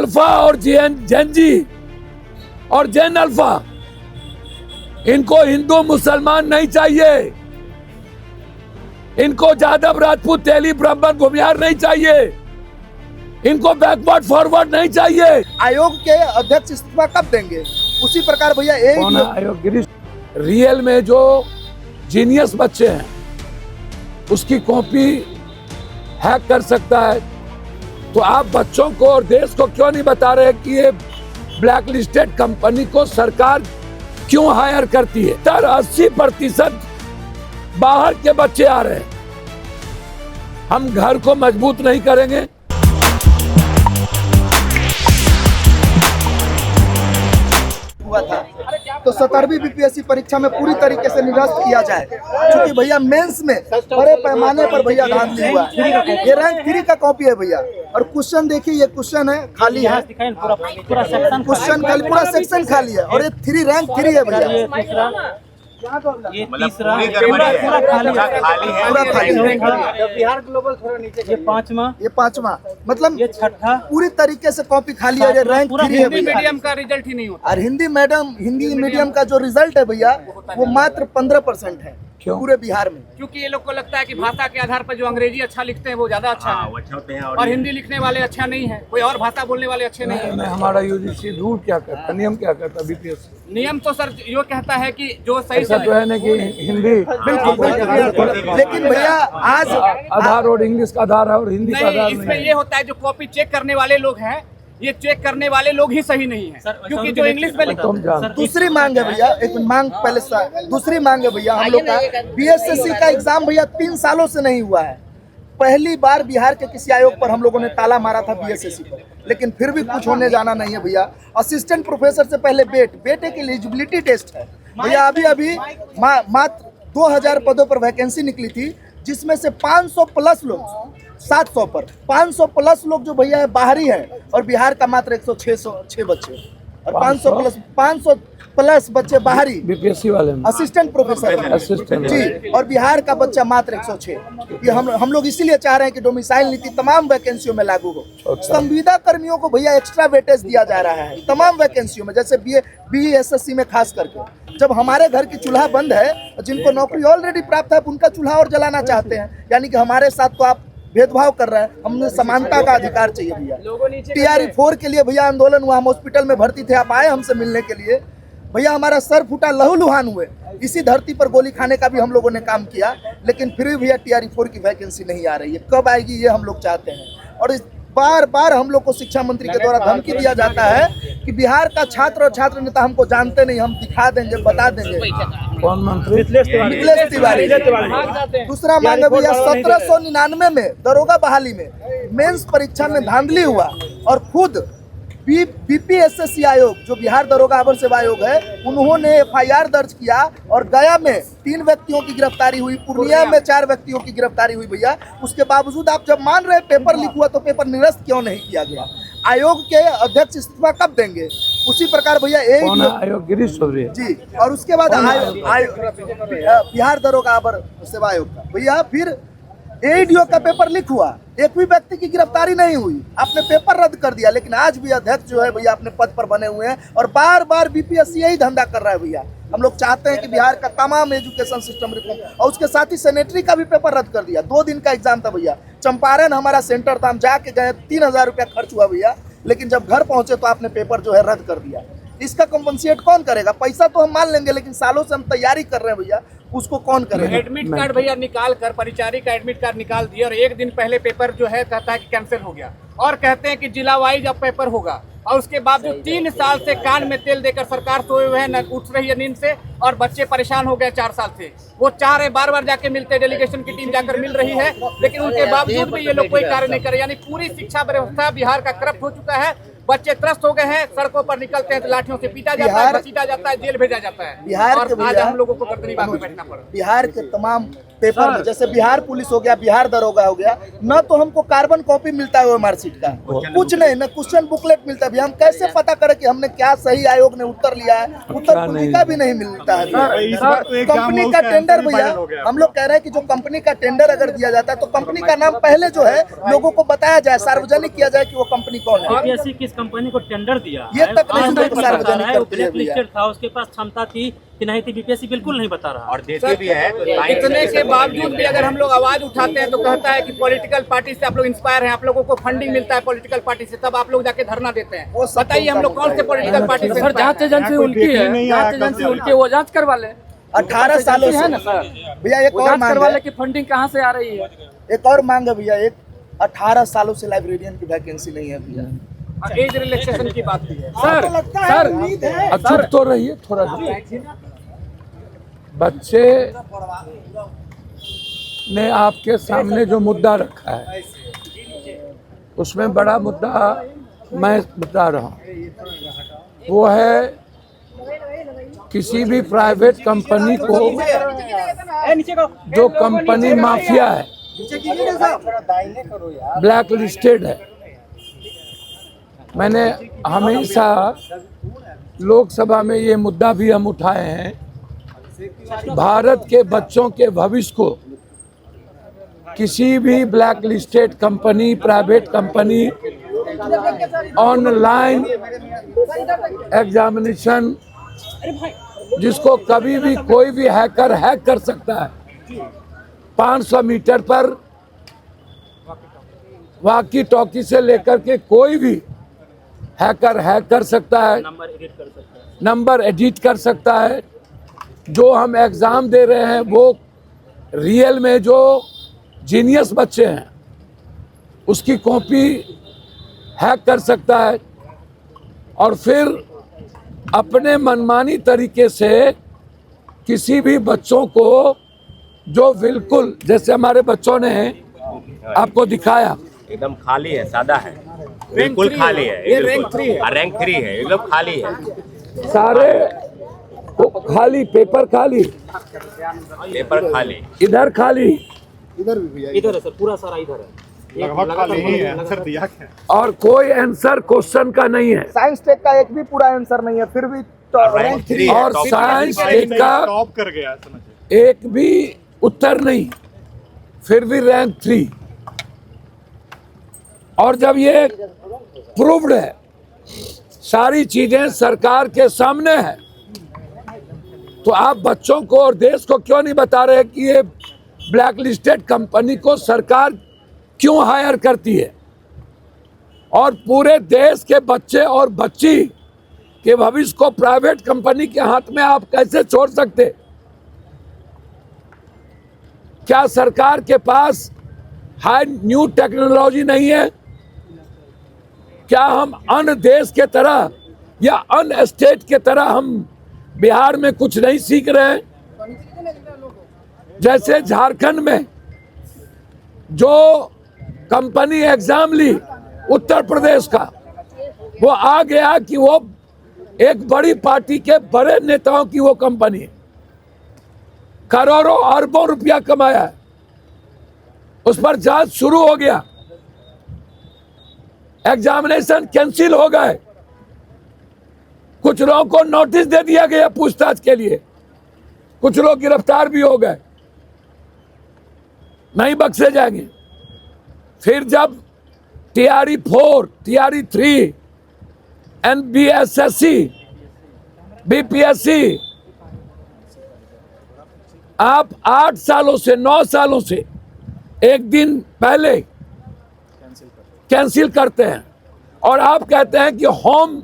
Alpha और जेन जी और जेन alpha, इनको हिंदू मुसलमान नहीं चाहिए, इनको जादव राजपूत तेली ब्राह्मण भूमिहार नहीं चाहिए, इनको बैकवर्ड फॉरवर्ड नहीं चाहिए। आयोग के अध्यक्ष इस्तीफा कब देंगे? उसी प्रकार भैया आयोग गिरीश, रियल में जो जीनियस बच्चे हैं उसकी कॉपी हैक कर सकता है, तो आप बच्चों को और देश को क्यों नहीं बता रहे कि ये ब्लैक लिस्टेड कंपनी को सरकार क्यों हायर करती है? 80% बाहर के बच्चे आ रहे हैं। हम घर को मजबूत नहीं करेंगे। हुआ था तो 17वीं बीपीएससी परीक्षा में पूरी तरीके से निरस्त किया जाए, क्योंकि भैया मेंस में बड़े पैमाने पर भैया धांधली हुआ। ये रैंक 3 का कॉपी है भैया, और क्वेश्चन देखिए, ये क्वेश्चन है खाली है, क्वेश्चन खाली, पूरा सेक्शन खाली है, और ये 3 रैंक 3 है भैया। ये तीसरा पूरा खाली है। बिहार ग्लोबल थोड़ा नीचे, ये पांचवा मतलब ये छठा, पूरी तरीके से कॉपी खाली है। रैंक 3 है भैया। मीडियम का रिजल्ट ही नहीं होता, और हिंदी मीडियम का जो रिजल्ट है भैया वो मात्र 15% है पूरे बिहार में। क्योंकि ये लोग को लगता है कि भाषा के आधार पर जो अंग्रेजी अच्छा लिखते हैं वो ज्यादा अच्छा है, और हिंदी लिखने वाले अच्छा नहीं है, कोई और भाषा बोलने वाले अच्छे नहीं है। हमारा यूजीसी रूल क्या करता, नियम क्या करता बीपीएससी? नियम तो सर यो कहता है कि जो सही ऐसा तो है ना कि हिंदी बिल्कुल, लेकिन भैया आज आधार और इंग्लिश का आधार है और हिंदी का आधार इसमें ये होता है जो कॉपी चेक करने वाले लोग हैं, ये चेक करने वाले लोग ही सही नहीं है, क्योंकि जो इंग्लिश में लिखा। दूसरी मांग है भैया, एक मांग पहले दूसरी मांग है भैया, हम लोग का बीएसएससी का एग्जाम भैया 3 सालों से नहीं हुआ है। पहली बार बिहार के किसी आयोग पर हम लोगों ने ताला मारा था बीएसएससी पर, लेकिन फिर भी कुछ होने जाना नहीं है भैया। असिस्टेंट प्रोफेसर से पहले बेटे की एलिजिबिलिटी टेस्ट है भैया। अभी मात्र 2000 पदों पर वैकेंसी निकली थी, जिसमें से 500 प्लस लोग 700 पर 500 प्लस लोग जो भैया है बाहरी है, और बिहार का मात्र 106 बच्चे, और 500 प्लस बच्चे बाहरी बीपीएससी वाले में असिस्टेंट प्रोफेसर जी, और बिहार का बच्चा मात्र 106। ये हम लोग इसीलिए चाह रहे हैं कि डोमिसाइल नीति तमाम वैकेंसियों में लागू हो। संविदा कर्मियों को भैया एक्स्ट्रा वेटेज दिया जा रहा है तमाम वैकेंसियों में, जैसे बीएसएससी में खास करके। जब हमारे घर की चूल्हा बंद है, जिनको नौकरी ऑलरेडी प्राप्त है, उनका चूल्हा और जलाना चाहते हैं, यानी कि हमारे साथ तो आप भेदभाव कर रहे हैं। हमने समानता का अधिकार चाहिए भैया। टीआरई 4 के लिए भैया आंदोलन हुआ, हम हॉस्पिटल में भर्ती थे, आप आए हमसे मिलने के लिए भैया। हमारा सर फूटा, लहूलुहान हुए, इसी धरती पर गोली खाने का भी हम लोगों ने काम किया, लेकिन फिर भी भैया टीआरई 4 की वैकेंसी नहीं आ रही है। कब आएगी ये हम लोग चाहते हैं। और बार बार हम लोग को शिक्षा मंत्री के द्वारा धमकी दिया जाता है कि बिहार का छात्र और छात्र नेता हमको जानते नहीं, हम दिखा देंगे, बता देंगे। कौन मंत्री? मिथिलेश तिवारी। दूसरा मांग है भैया, 1799 में दरोगा बहाली में मेंस परीक्षा में धांधली हुआ, और खुद बीपीएससी आयोग जो बिहार दरोगा अवर सेवा आयोग है, उन्होंने एफआईआर दर्ज किया, और गया में 3 व्यक्तियों की गिरफ्तारी हुई, पूर्णिया में 4 व्यक्तियों की गिरफ्तारी हुई भैया। उसके बावजूद आप जब मान रहे पेपर लीक हुआ, तो पेपर निरस्त क्यों नहीं किया गया? आयोग के अध्यक्ष इस्तीफा कब देंगे? उसी प्रकार भैया आयोग गिरीश चौधरी जी, और उसके बाद बिहार दरोगा अवर सेवा आयोग का भैया, फिर एडीओ का पेपर लीक हुआ, एक भी व्यक्ति की गिरफ्तारी नहीं हुई, आपने पेपर रद्द कर दिया, लेकिन आज भी अध्यक्ष जो है भैया अपने पद पर बने हुए हैं, और बार बार बीपीएससी यही धंधा कर रहा है भैया। हम लोग चाहते हैं कि बिहार का तमाम एजुकेशन सिस्टम रिफॉर्म, और उसके साथ ही सेनेटरी का भी पेपर रद्द कर दिया। 2 दिन का एग्जाम था भैया, चंपारण हमारा सेंटर था, हम जाके गए, 3000 रुपया खर्च हुआ भैया, लेकिन जब घर पहुंचे तो आपने पेपर जो है रद्द कर दिया। इसका कॉम्पनसेट कौन करेगा? पैसा तो हम मान लेंगे, लेकिन सालों से हम तैयारी कर रहे हैं भैया, उसको कौन करेगा? एडमिट कार्ड भैया निकाल कर, परिचारी का एडमिट कार्ड निकाल दिया, और 1 दिन पहले पेपर जो है कहता है कि कैंसिल हो गया, और कहते हैं कि जिला वाइज अब पेपर होगा, और उसके बावजूद 3 साल से कान में तेल देकर सरकार सोए हुए हैं, न उठ रही है नींद से, और बच्चे परेशान हो गए 4 साल से। वो चाह रहे बार जाके मिलते, डेलीगेशन की टीम जाकर मिल रही है, लेकिन उनके बावजूद भी ये लोग कोई कार्य नहीं करे। यानी पूरी शिक्षा व्यवस्था बिहार का करप्ट हो चुका है। बच्चे त्रस्त हो गए हैं, सड़कों पर निकलते हैं तो लाठियों से पीटा जाता है, घसीटा जाता है, जेल भेजा जाता है। बिहार और आज हम लोगों को गर्दनी बांध के बैठना पड़ा। बिहार के तमाम पेपर में, जैसे बिहार पुलिस हो गया, बिहार दरोगा हो गया, न तो हमको कार्बन कॉपी मिलता है मार्कशीट का, कुछ नहीं, न क्वेश्चन बुकलेट मिलता है। हम कैसे पता करें कि हमने क्या सही आयोग ने उत्तर लिया है? उत्तर पुस्तिका भी नहीं मिलता। सकता है इस बार तो एग्जाम कंपनी हॉल का का टेंडर आंसर भैया, फाइनल हो गया। हम लोग कह रहे हैं कि जो कंपनी का टेंडर अगर दिया जाता है तो कंपनी का नाम पहले जो है लोगों को बताया जाए, सार्वजनिक किया जाए कि वो कंपनी कौन है। यूपीएससी किस कंपनी को टेंडर दिया ये तक नहीं आज लोग तक नहीं सार्वजनिक बता रहा है, वो करते हैं ब्लैक लिस्टेड था, उसके पास क्षमता थी कि नहीं थी, बीपीएससी बिल्कुल नहीं बता रहा। और देते भी है। इतने के बावजूद भी अगर हम लोग आवाज उठाते हैं तो कहता है कि पॉलिटिकल पार्टी से आप लोग इंस्पायर हैं, आप लोगों को फंडिंग मिलता है पॉलिटिकल पार्टी से, तब आप लोग जाके धरना देते हैं। वो सब बताइए हम लोग कौन से पॉलिटिकल पार्टी से सर जांच एजेंसी उनकी है, जांच एजेंसी उनकी, वो जांच करवा ले। 18 सालों से है ना सर, भैया एक वो और जांच मांग करवा है, ले कि फंडिंग कहाँ से आ रही है। एक और मांग है भैया, एक 18 सालों से लाइब्रेरियन की वैकेंसी नहीं है भैया। एज रिलैक्सेशन की बात की है। सर अब चुप तो रहिए थोड़ा सा। बच्चे ने आपके सामने जो मुद्दा रखा है उसमें बड़ा मुद्दा मैं बता रहा हूँ, वो है किसी भी प्राइवेट कंपनी को, जो कंपनी माफिया है, ब्लैक लिस्टेड है। मैंने हमेशा लोकसभा में ये मुद्दा भी हम उठाए हैं, भारत के बच्चों के भविष्य को किसी भी black listed company, private company, online examination जिसको कभी भी कोई भी हैकर हैक कर सकता है, 500 मीटर पर वॉकी टॉकी से लेकर के कोई भी हैकर हैक कर सकता है, नंबर एडिट कर सकता है। जो हम एग्ज़ाम दे रहे हैं वो रियल में जो जीनियस बच्चे हैं उसकी कॉपी हैक कर सकता है और फिर अपने मनमानी तरीके से किसी भी बच्चों को, जो बिल्कुल जैसे हमारे बच्चों ने आपको दिखाया, एकदम खाली है, सादा है, बिल्कुल खाली है, ये रैंक 3 है, रैंक 3 है, एकदम खाली है, सारे खाली, पेपर खाली, पेपर खाली, इधर खाली इधर है सर, पूरा सारा इधर है, लगभग खाली ही है, आंसर दिया क्या? और कोई आंसर क्वेश्चन का नहीं है, साइंस टेक का एक भी पूरा आंसर नहीं है, फिर भी रैंक 3 है, और टॉप साइंस है। टेक का टॉप कर गया समझिए। एक भी उत्तर नहीं, फिर भी रैंक 3। और जब ये प्रूव्ड है, सारी चीजें सरकार के सामने है, तो आप बच्चों को और देश को क्यों नहीं बता रहे कि ये ब्लैक लिस्टेड कंपनी को सरकार क्यों हायर करती है, और पूरे देश के बच्चे और बच्ची के भविष्य को प्राइवेट कंपनी के हाथ में आप कैसे छोड़ सकते? क्या सरकार के पास हाई न्यू टेक्नोलॉजी नहीं है? क्या हम अन्य देश के तरह या अन्य स्टेट के तरह हम बिहार में कुछ नहीं सीख रहे हैं? जैसे झारखंड में जो कंपनी एग्जाम ली उत्तर प्रदेश का, वो आ गया कि वो एक बड़ी पार्टी के बड़े नेताओं की वो कंपनी है, करोड़ों अरबों रुपया कमाया है, उस पर जांच शुरू हो गया, एग्जामिनेशन कैंसिल हो गए, कुछ लोगों को नोटिस दे दिया गया पूछताछ के लिए, कुछ लोग गिरफ्तार भी हो गए, नहीं बख्शे जाएंगे। फिर जब TRE 4, TRE 3, NBSSC, BPSC, आप 8 सालों से 9 सालों से एक दिन पहले कैंसिल करते हैं और आप कहते हैं कि होम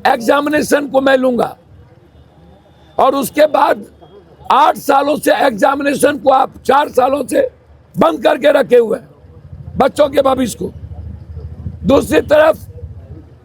एग्जामिनेशन को मैं लूंगा, और उसके बाद 8 सालों से एग्जामिनेशन को आप 4 सालों से बंद करके रखे हुए हैं बच्चों के भविष्य को। दूसरी तरफ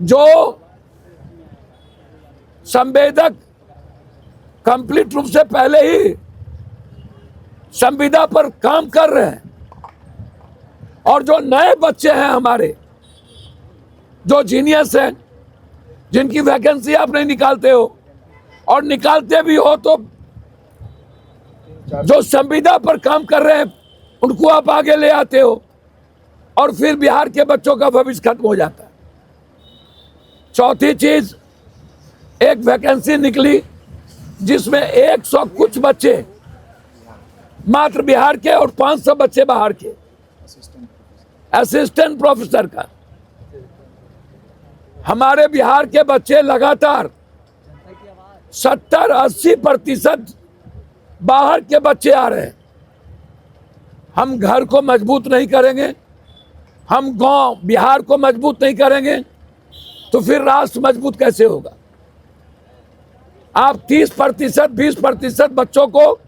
जो संवेदक कंप्लीट रूप से पहले ही संविदा पर काम कर रहे हैं, और जो नए बच्चे हैं हमारे, जो जीनियस हैं, जिनकी वैकेंसी आप नहीं निकालते हो, और निकालते भी हो तो जो संविदा पर काम कर रहे हैं उनको आप आगे ले आते हो, और फिर बिहार के बच्चों का भविष्य खत्म हो जाता है। चौथी चीज, एक वैकेंसी निकली जिसमें 100 कुछ बच्चे मात्र बिहार के और 500 बच्चे बाहर के, असिस्टेंट प्रोफेसर का। हमारे बिहार के बच्चे लगातार 70-80% बाहर के बच्चे आ रहे हैं। हम घर को मजबूत नहीं करेंगे, हम गांव बिहार को मजबूत नहीं करेंगे, तो फिर राष्ट्र मजबूत कैसे होगा? आप 30%, 20% बच्चों को,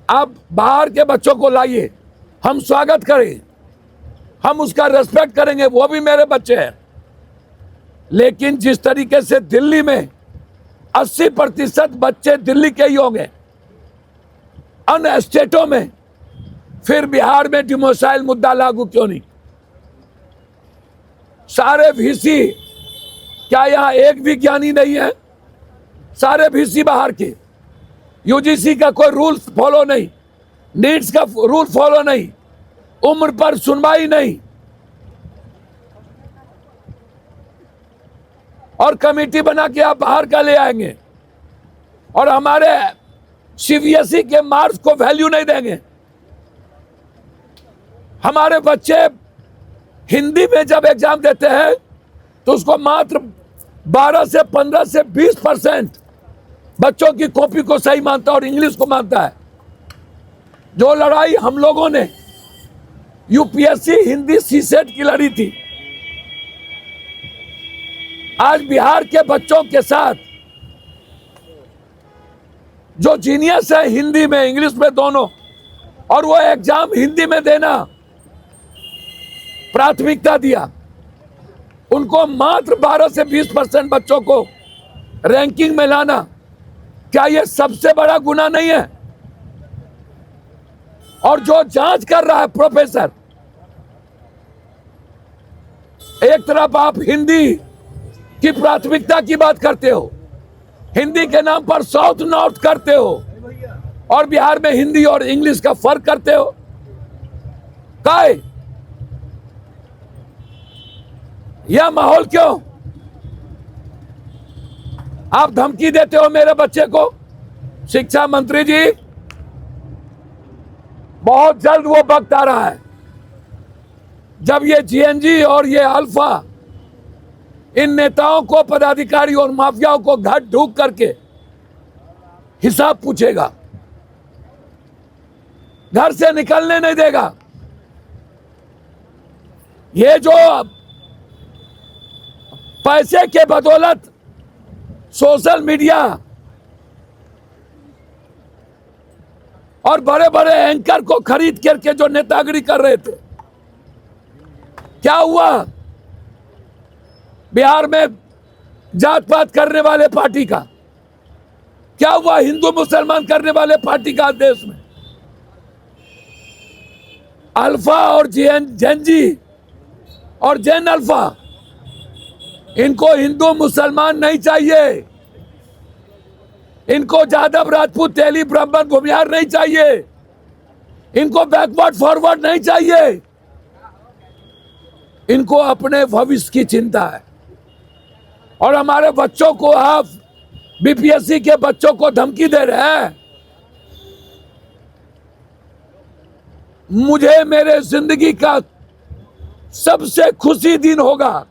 आप बाहर के बच्चों को लाइए, हम स्वागत करें, हम उसका रेस्पेक्ट करेंगे, वो भी मेरे बच्चे हैं। लेकिन जिस तरीके से दिल्ली में 80% बच्चे दिल्ली के ही होंगे, अन्य स्टेटों में, फिर बिहार में डिमोसाइल मुद्दा लागू क्यों नहीं? सारे वीसी, क्या यहाँ एक भी ज्ञानी नहीं है? सारे वीसी बाहर के, यूजीसी का कोई रूल्स फॉलो नहीं, नीट्स का रूल फॉलो नहीं, उम्र पर सुनवाई नहीं, और कमेटी बना के आप बाहर का ले आएंगे और हमारे सीबीएसई के मार्क्स को वैल्यू नहीं देंगे। हमारे बच्चे हिंदी में जब एग्जाम देते हैं तो उसको मात्र 12 से 15 से 20% बच्चों की कॉपी को सही मानता है और इंग्लिश को मानता है। जो लड़ाई हम लोगों ने यूपीएससी हिंदी सीसेट की लड़ी थी, आज बिहार के बच्चों के साथ जो जीनियस है हिंदी में इंग्लिश में दोनों, और वो एग्जाम हिंदी में देना प्राथमिकता दिया, उनको मात्र 12 से 20% बच्चों को रैंकिंग में लाना, क्या ये सबसे बड़ा गुनाह नहीं है? और जो जांच कर रहा है प्रोफेसर, एक तरफ आप हिंदी की प्राथमिकता की बात करते हो, हिंदी के नाम पर साउथ नॉर्थ करते हो, और बिहार में हिंदी और इंग्लिश का फर्क करते हो। काय यह माहौल क्यों? आप धमकी देते हो मेरे बच्चे को। शिक्षा मंत्री जी, बहुत जल्द वो वक्त आ रहा है जब ये जीएनजी और ये अल्फा इन नेताओं को, पदाधिकारी और माफियाओं को घाट ढूंढ करके हिसाब पूछेगा, घर से निकलने नहीं देगा। ये जो पैसे के बदौलत सोशल मीडिया और बड़े बड़े एंकर को खरीद करके जो नेतागिरी कर रहे थे, क्या हुआ? बिहार में जात पात करने वाले पार्टी का क्या हुआ? हिंदू मुसलमान करने वाले पार्टी का देश में अल्फा और जेनजी और जेन अल्फा, इनको हिंदू मुसलमान नहीं चाहिए, इनको यादव राजपूत तेली ब्राह्मण भूमिहार नहीं चाहिए, इनको बैकवर्ड फॉरवर्ड नहीं चाहिए, इनको अपने भविष्य की चिंता है। और हमारे बच्चों को आप बीपीएससी के बच्चों को धमकी दे रहे हैं। मुझे मेरे जिंदगी का सबसे खुशी दिन होगा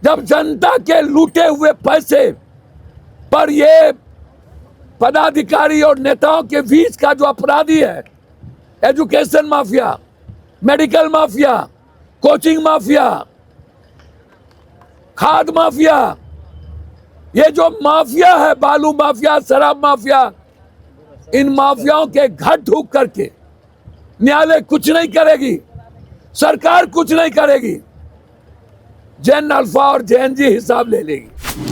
जब जनता के लूटे हुए पैसे पर ये पदाधिकारी और नेताओं के बीच का जो अपराधी है, education mafia, medical mafia, coaching mafia, खाद माफिया, ये जो माफिया है, बालू माफिया, शराब माफिया, इन माफियाओं के घर ढूंढ करके न्यायालय कुछ नहीं करेगी, सरकार कुछ नहीं करेगी, जेन अल्फा और जेएनजी हिसाब ले लेगी।